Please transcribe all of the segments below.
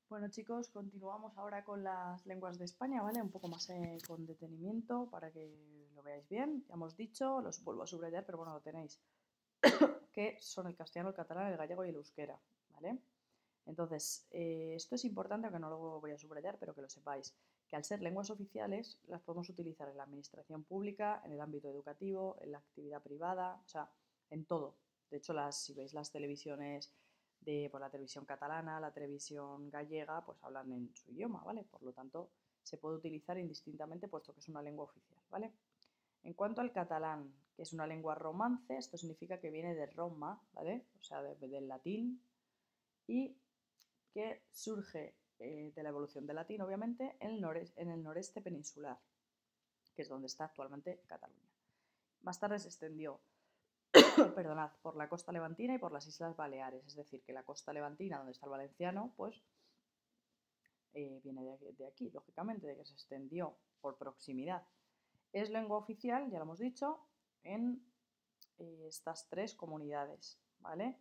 Bueno chicos, continuamos ahora con las lenguas de España, ¿vale? Un poco más con detenimiento para que lo veáis bien. Ya hemos dicho, los vuelvo a subrayar, pero bueno, lo tenéis, que son el castellano, el catalán, el gallego y el euskera, ¿vale? Entonces, esto es importante, aunque no lo voy a subrayar, pero que lo sepáis, que al ser lenguas oficiales las podemos utilizar en la administración pública, en el ámbito educativo, en la actividad privada, o sea, en todo. De hecho, si veis las televisiones por la televisión catalana, la televisión gallega, pues hablan en su idioma, ¿vale? Por lo tanto, se puede utilizar indistintamente puesto que es una lengua oficial, ¿vale? En cuanto al catalán, que es una lengua romance, esto significa que viene de Roma, ¿vale? O sea, del latín, y que surge de la evolución del latín, obviamente, en el noreste peninsular, que es donde está actualmente Cataluña. Más tarde se extendió perdonad, por la costa levantina y por las Islas Baleares, es decir, que la costa levantina, donde está el valenciano, pues viene de aquí, lógicamente, de que se extendió por proximidad. Es lengua oficial, ya lo hemos dicho, en estas tres comunidades, ¿vale?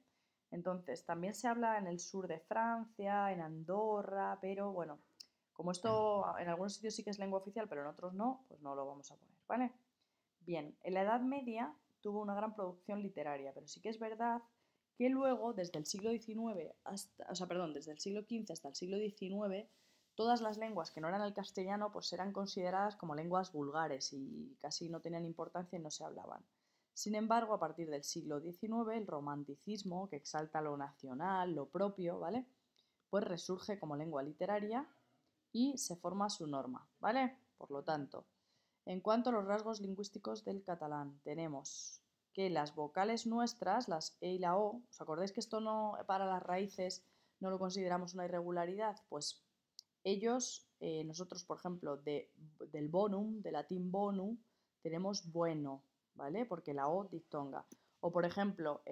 Entonces, también se habla en el sur de Francia, en Andorra, pero bueno, como esto en algunos sitios sí que es lengua oficial, pero en otros no, pues no lo vamos a poner, ¿vale? Bien, en la Edad Media tuvo una gran producción literaria, pero sí que es verdad que luego, desde el siglo XIX hasta, o sea, perdón, desde el siglo XV hasta el siglo XIX, todas las lenguas que no eran el castellano, pues eran consideradas como lenguas vulgares y casi no tenían importancia y no se hablaban. Sin embargo, a partir del siglo XIX, el romanticismo, que exalta lo nacional, lo propio, ¿vale? Pues resurge como lengua literaria y se forma su norma, ¿vale? Por lo tanto, en cuanto a los rasgos lingüísticos del catalán, tenemos que las vocales nuestras, las E y la O, ¿os acordáis que esto no, para las raíces, no lo consideramos una irregularidad? Pues ellos, nosotros, por ejemplo, del bonum, del latín bonum, tenemos bueno, ¿vale? Porque la O diftonga. O, por ejemplo,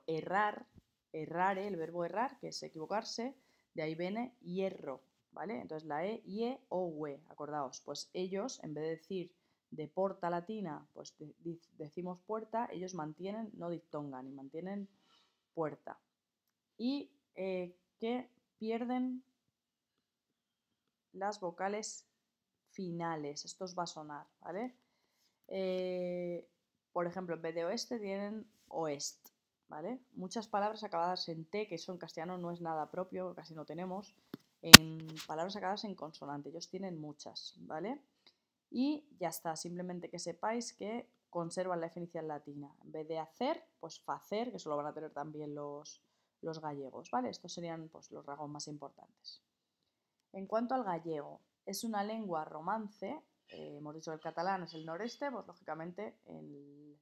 errar, errare, el verbo errar, que es equivocarse, de ahí viene hierro, ¿vale? Entonces la E, IE, O, UE, acordaos, pues ellos, en vez de decir de porta latina, pues decimos puerta, ellos mantienen, no diftongan, y mantienen puerta. Y que pierden las vocales finales, esto os va a sonar, ¿vale? Por ejemplo, en vez de oeste tienen oest, ¿vale? Muchas palabras acabadas en T, que eso en castellano no es nada propio, casi no tenemos, en palabras acabadas en consonante, ellos tienen muchas, ¿vale? Y ya está, simplemente que sepáis que conservan la F inicial latina. En vez de hacer, pues facer, que eso lo van a tener también los gallegos, ¿vale? Estos serían pues, los rasgos más importantes. En cuanto al gallego, es una lengua romance, hemos dicho que el catalán es el noreste, pues lógicamente el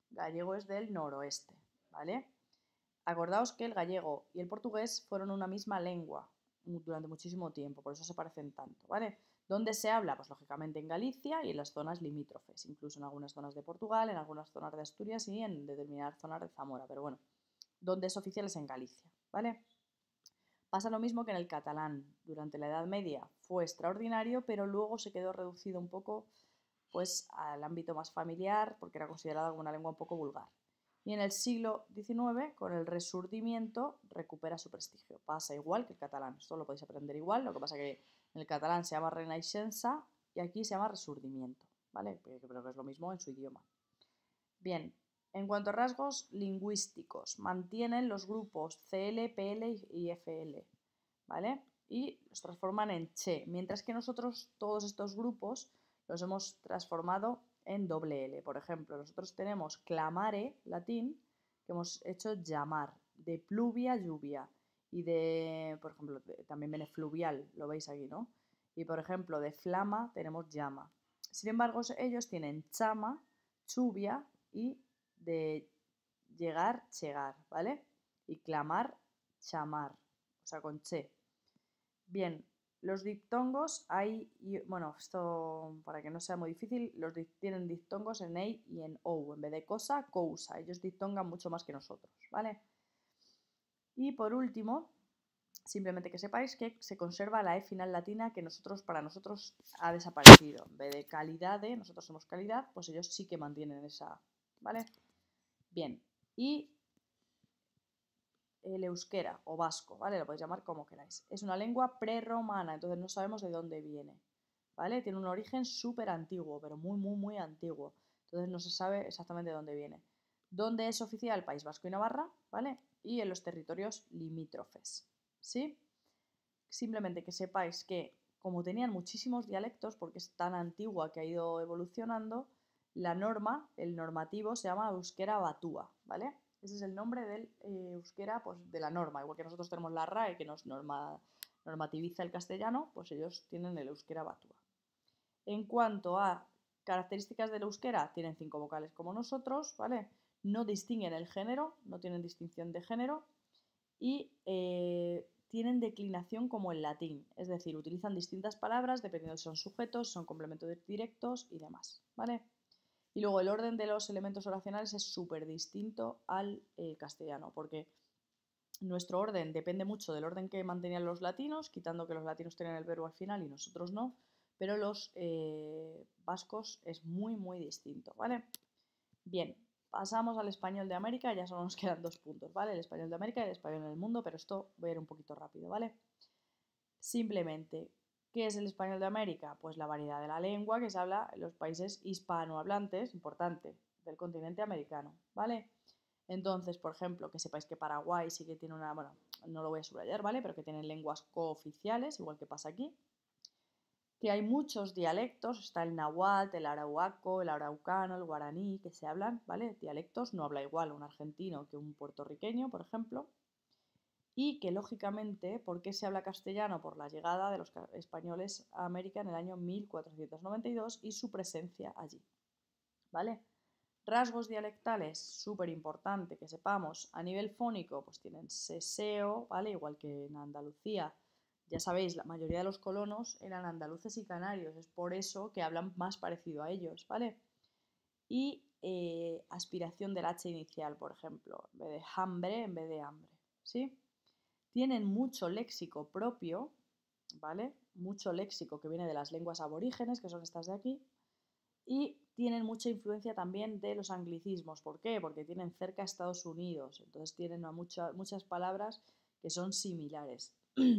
gallego es del noroeste, ¿vale? Acordaos que el gallego y el portugués fueron una misma lengua durante muchísimo tiempo, por eso se parecen tanto, ¿vale? ¿Dónde se habla? Pues lógicamente en Galicia y en las zonas limítrofes, incluso en algunas zonas de Portugal, en algunas zonas de Asturias y en determinadas zonas de Zamora, pero bueno, donde es oficial es en Galicia, ¿vale? Pasa lo mismo que en el catalán. Durante la Edad Media fue extraordinario, pero luego se quedó reducido un poco pues, al ámbito más familiar, porque era considerada como una lengua un poco vulgar. Y en el siglo XIX, con el Resurdimiento, recupera su prestigio. Pasa igual que el catalán. Esto lo podéis aprender igual, lo que pasa que en el catalán se llama Renaixença y aquí se llama Resurdimiento, ¿vale? Pero que es lo mismo en su idioma. Bien, en cuanto a rasgos lingüísticos, mantienen los grupos CL, PL y FL, ¿vale? Y los transforman en che, mientras que nosotros todos estos grupos los hemos transformado en doble L. Por ejemplo, nosotros tenemos clamare, latín, que hemos hecho llamar, de pluvia, lluvia, y de, por ejemplo, también viene fluvial, lo veis aquí, ¿no? Y por ejemplo, de flama tenemos llama. Sin embargo, ellos tienen chama, lluvia y de llegar, chegar, ¿vale? Y clamar, chamar, o sea, con che. Bien, los diptongos hay, bueno, esto para que no sea muy difícil, tienen diptongos en EI y en OU, en vez de cosa, cousa. Ellos diptongan mucho más que nosotros, ¿vale? Y por último, simplemente que sepáis que se conserva la E final latina que para nosotros ha desaparecido. En vez de calidad, nosotros somos calidad, pues ellos sí que mantienen esa, ¿vale? Bien, y el euskera o vasco, ¿vale? Lo podéis llamar como queráis. Es una lengua prerromana, entonces no sabemos de dónde viene, ¿vale? Tiene un origen súper antiguo, pero muy, muy, muy antiguo. Entonces no se sabe exactamente de dónde viene. ¿Dónde es oficial? País Vasco y Navarra, ¿vale? Y en los territorios limítrofes, ¿sí? Simplemente que sepáis que como tenían muchísimos dialectos, porque es tan antigua que ha ido evolucionando, la norma, el normativo, se llama euskera batúa, ¿vale? Ese es el nombre del euskera, pues de la norma. Igual que nosotros tenemos la RAE que nos normativiza el castellano, pues ellos tienen el euskera batúa. En cuanto a características del euskera, tienen 5 vocales como nosotros, ¿vale? No distinguen el género, no tienen distinción de género y tienen declinación como el latín, es decir, utilizan distintas palabras dependiendo si son sujetos, son complementos directos y demás, ¿vale? Y luego el orden de los elementos oracionales es súper distinto al castellano, porque nuestro orden depende mucho del orden que mantenían los latinos, quitando que los latinos tenían el verbo al final y nosotros no, pero los vascos es muy, muy distinto, ¿vale? Bien, pasamos al español de América, ya solo nos quedan 2 puntos, ¿vale? El español de América y el español en el mundo, pero esto voy a ir un poquito rápido, ¿vale? Simplemente, ¿qué es el español de América? Pues la variedad de la lengua que se habla en los países hispanohablantes, importante, del continente americano, ¿vale? Entonces, por ejemplo, que sepáis que Paraguay sí que tiene una, bueno, no lo voy a subrayar, ¿vale? Pero que tienen lenguas cooficiales, igual que pasa aquí. Que hay muchos dialectos, está el náhuatl, el arauaco, el araucano, el guaraní, que se hablan, ¿vale? Dialectos, no habla igual un argentino que un puertorriqueño, por ejemplo. Y que, lógicamente, ¿por qué se habla castellano? Por la llegada de los españoles a América en el año 1492 y su presencia allí, ¿vale? Rasgos dialectales, súper importante que sepamos. A nivel fónico, pues tienen seseo, ¿vale? Igual que en Andalucía. Ya sabéis, la mayoría de los colonos eran andaluces y canarios, es por eso que hablan más parecido a ellos, ¿vale? Y aspiración del H inicial, por ejemplo, en vez de hambre, en vez de hambre, ¿sí? Tienen mucho léxico propio, ¿vale? Mucho léxico que viene de las lenguas aborígenes, que son estas de aquí, y tienen mucha influencia también de los anglicismos. ¿Por qué? Porque tienen cerca a Estados Unidos, entonces tienen muchas palabras que son similares.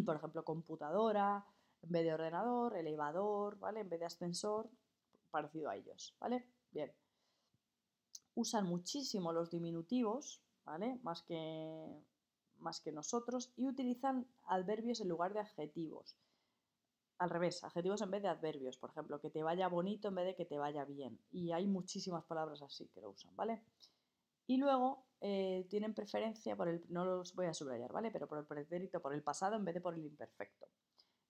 Por ejemplo, computadora, en vez de ordenador, elevador, ¿vale? En vez de ascensor, parecido a ellos, ¿vale? Bien. Usan muchísimo los diminutivos, ¿vale? Más que nosotros, y utilizan adverbios en lugar de adjetivos. Al revés, adjetivos en vez de adverbios, por ejemplo, que te vaya bonito en vez de que te vaya bien. Y hay muchísimas palabras así que lo usan, ¿vale? Y luego tienen preferencia por el, no los voy a subrayar, ¿vale? Pero por el pretérito, por el pasado en vez de por el imperfecto.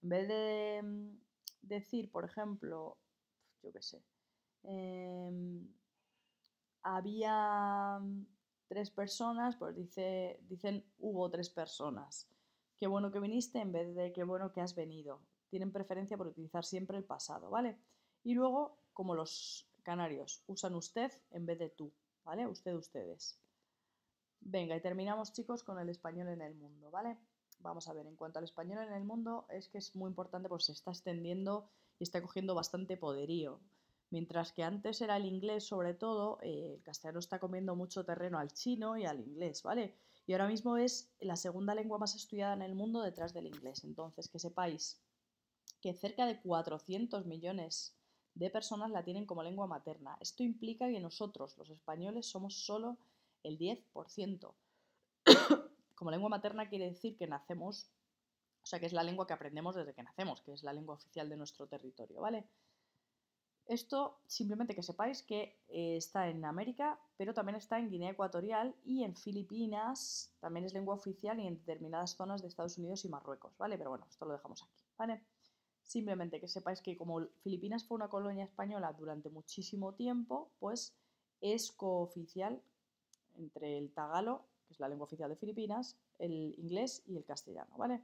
En vez de decir, por ejemplo, yo qué sé, había 3 personas, pues dicen hubo 3 personas. Qué bueno que viniste en vez de qué bueno que has venido. Tienen preferencia por utilizar siempre el pasado, ¿vale? Y luego, como los canarios, usan usted en vez de tú, ¿vale? Usted, ustedes. Venga, y terminamos, chicos, con el español en el mundo, ¿vale? Vamos a ver, en cuanto al español en el mundo, es que es muy importante porque se está extendiendo y está cogiendo bastante poderío. Mientras que antes era el inglés, sobre todo, el castellano está comiendo mucho terreno al chino y al inglés, ¿vale? Y ahora mismo es la segunda lengua más estudiada en el mundo detrás del inglés. Entonces, que sepáis que cerca de 400 millones de personas la tienen como lengua materna. Esto implica que nosotros, los españoles, somos solo el 10%. Como lengua materna quiere decir que nacemos, o sea, que es la lengua que aprendemos desde que nacemos, que es la lengua oficial de nuestro territorio, ¿vale? Esto simplemente que sepáis que está en América, pero también está en Guinea Ecuatorial y en Filipinas, también es lengua oficial y en determinadas zonas de Estados Unidos y Marruecos, ¿vale? Pero bueno, esto lo dejamos aquí, ¿vale? Simplemente que sepáis que como Filipinas fue una colonia española durante muchísimo tiempo, pues es cooficial entre el tagalo, que es la lengua oficial de Filipinas, el inglés y el castellano, ¿vale?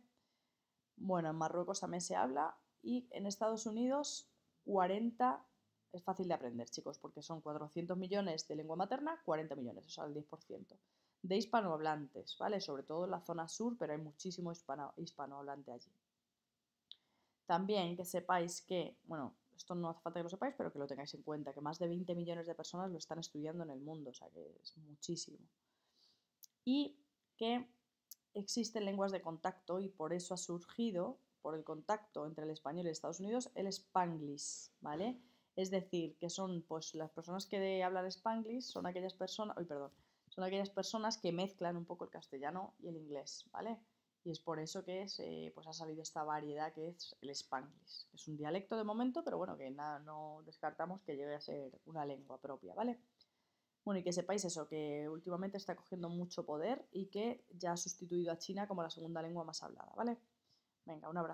Bueno, en Marruecos también se habla y en Estados Unidos 40, es fácil de aprender, chicos, porque son 400 millones de lengua materna, 40 millones, o sea, el 10% de hispanohablantes, ¿vale? Sobre todo en la zona sur, pero hay muchísimo hispanohablante allí. También que sepáis que, bueno, esto no hace falta que lo sepáis, pero que lo tengáis en cuenta, que más de 20 millones de personas lo están estudiando en el mundo, o sea que es muchísimo. Y que existen lenguas de contacto y por eso ha surgido, por el contacto entre el español y Estados Unidos, el Spanglish, ¿vale? Es decir, que son pues las personas que hablan Spanglish son aquellas personas, son aquellas personas que mezclan un poco el castellano y el inglés, ¿vale? Y es por eso que pues ha salido esta variedad que es el Spanglish. Es un dialecto de momento, pero bueno, que nada, no descartamos que llegue a ser una lengua propia, ¿vale? Bueno, y que sepáis eso, que últimamente está cogiendo mucho poder y que ya ha sustituido a China como la segunda lengua más hablada, ¿vale? Venga, un abrazo.